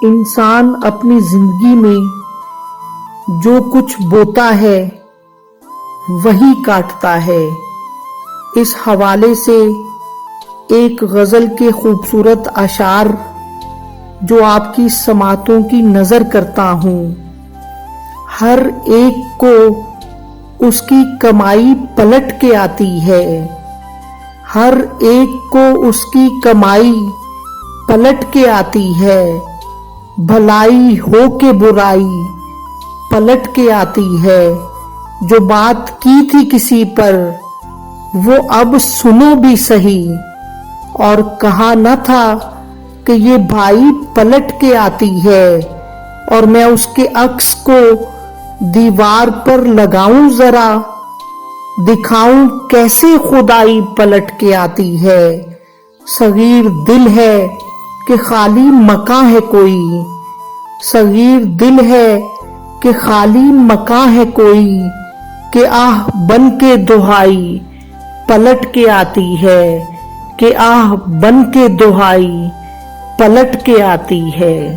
انسان اپنی زندگی میں جو کچھ بوتا ہے وہی کاٹتا ہے۔ اس حوالے سے ایک غزل کے خوبصورت اشعار جو آپ کی سماعتوں کی نظر کرتا ہوں۔ ہر ایک کو اس کی کمائی پلٹ کے آتی ہے، ہر ایک کو اس کی کمائی پلٹ کے آتی ہے، بھلائی ہو کہ برائی پلٹ کے آتی ہے۔ جو بات کی تھی کسی پر وہ اب سنو بھی سہی، اور کہا نہ تھا کہ یہ بھائی پلٹ کے آتی ہے، اور میں اس کے عکس کو دیوار پر لگاؤں ذرا، دکھاؤں کیسے خدائی پلٹ کے آتی ہے۔ صغیر دل ہے کہ خالی مکاں ہے کوئی، صغیر دل ہے کہ خالی مکاں ہے کوئی، کہ آہ بن کے دہائی پلٹ کے آتی ہے، کہ آہ بن کے دہائی پلٹ کے آتی ہے۔